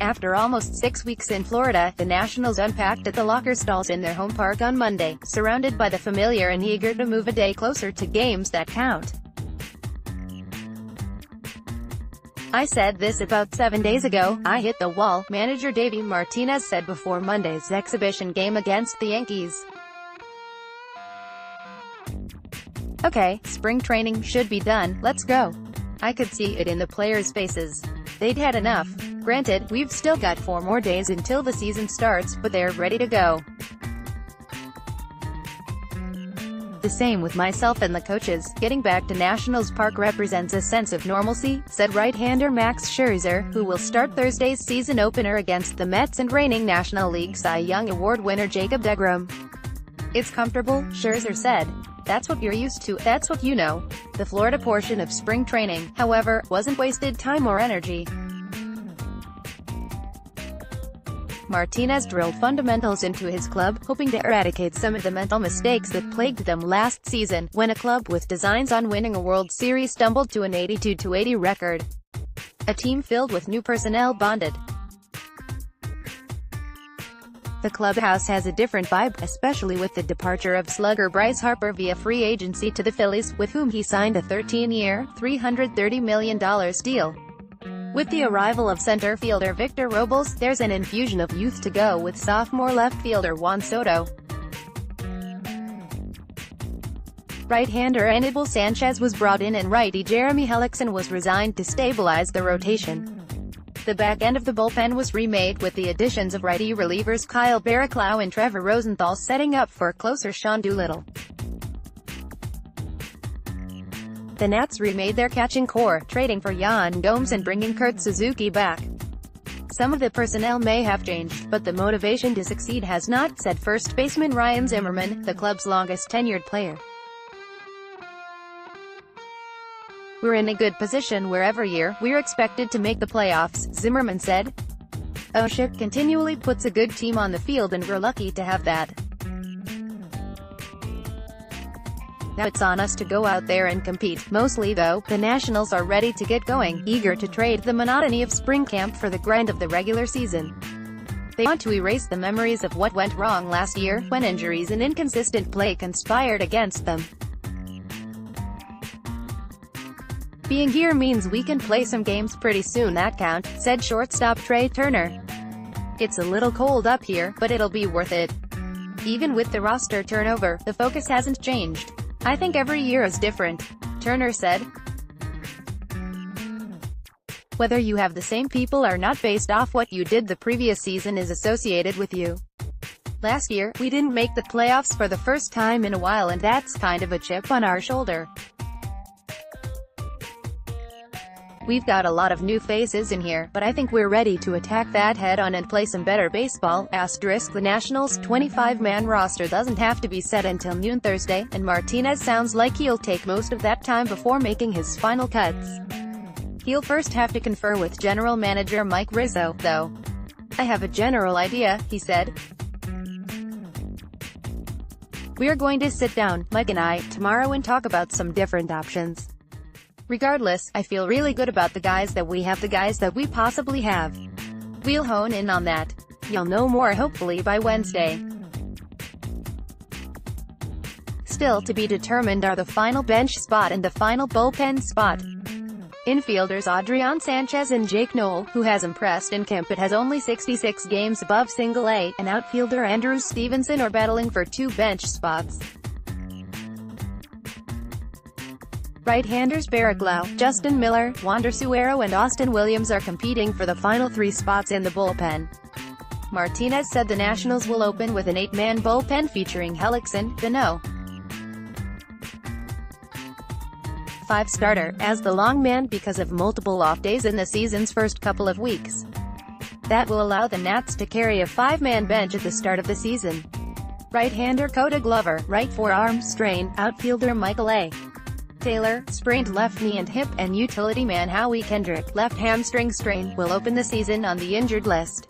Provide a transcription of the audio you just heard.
After almost 6 weeks in Florida, the Nationals unpacked at the locker stalls in their home park on Monday, surrounded by the familiar and eager to move a day closer to games that count. "I said this about 7 days ago, I hit the wall," manager Davey Martinez said before Monday's exhibition game against the Yankees. "Okay, spring training should be done, let's go." I could see it in the players' faces. They'd had enough. Granted, we've still got 4 more days until the season starts, but they're ready to go. The same with myself and the coaches. Getting back to Nationals Park represents a sense of normalcy, said right-hander Max Scherzer, who will start Thursday's season opener against the Mets and reigning National League Cy Young Award winner Jacob deGrom. "It's comfortable," Scherzer said. "That's what you're used to, that's what you know." The Florida portion of spring training, however, wasn't wasted time or energy. Martinez drilled fundamentals into his club, hoping to eradicate some of the mental mistakes that plagued them last season, when a club with designs on winning a World Series stumbled to an 82-80 record. A team filled with new personnel bonded. The clubhouse has a different vibe, especially with the departure of slugger Bryce Harper via free agency to the Phillies, with whom he signed a 13-year, $330 million deal. With the arrival of center fielder Victor Robles, there's an infusion of youth to go with sophomore left fielder Juan Soto. Right-hander Anibal Sanchez was brought in and righty Jeremy Hellickson was resigned to stabilize the rotation. The back end of the bullpen was remade with the additions of righty relievers Kyle Barraclough and Trevor Rosenthal, setting up for closer Sean Doolittle. The Nats remade their catching core, trading for Yan Gomes and bringing Kurt Suzuki back. "Some of the personnel may have changed, but the motivation to succeed has not," said first baseman Ryan Zimmerman, the club's longest-tenured player. "We're in a good position where every year, we're expected to make the playoffs," Zimmerman said. "Ownership continually puts a good team on the field and we're lucky to have that. Now it's on us to go out there and compete." Mostly though, the Nationals are ready to get going, eager to trade the monotony of spring camp for the grind of the regular season. They want to erase the memories of what went wrong last year, when injuries and inconsistent play conspired against them. "Being here means we can play some games pretty soon that count," said shortstop Trey Turner. "It's a little cold up here, but it'll be worth it." Even with the roster turnover, the focus hasn't changed. "I think every year is different," Turner said. "Whether you have the same people or not based off what you did the previous season is associated with you. Last year, we didn't make the playoffs for the first time in a while and that's kind of a chip on our shoulder. We've got a lot of new faces in here, but I think we're ready to attack that head-on and play some better baseball." The Nationals' 25-man roster doesn't have to be set until noon Thursday, and Martinez sounds like he'll take most of that time before making his final cuts. He'll first have to confer with general manager Mike Rizzo, though. "I have a general idea," he said. "We're going to sit down, Mike and I, tomorrow and talk about some different options. Regardless, I feel really good about the guys that we have, the guys that we possibly have. We'll hone in on that. You'll know more hopefully by Wednesday." Still to be determined are the final bench spot and the final bullpen spot. Infielders Adrian Sanchez and Jake Noel, who has impressed in camp but has only 66 games above single-A, and outfielder Andrew Stevenson are battling for 2 bench spots. Right-handers Barraclough, Justin Miller, Wander Suero and Austin Williams are competing for the final 3 spots in the bullpen. Martinez said the Nationals will open with an 8-man bullpen featuring Hellickson, the No. 5 starter, as the long man because of multiple off days in the season's first couple of weeks. That will allow the Nats to carry a 5-man bench at the start of the season. Right-hander Coda Glover, right forearm strain, outfielder Michael A. Taylor, sprained left knee and hip, and utility man Howie Kendrick, left hamstring strain, will open the season on the injured list.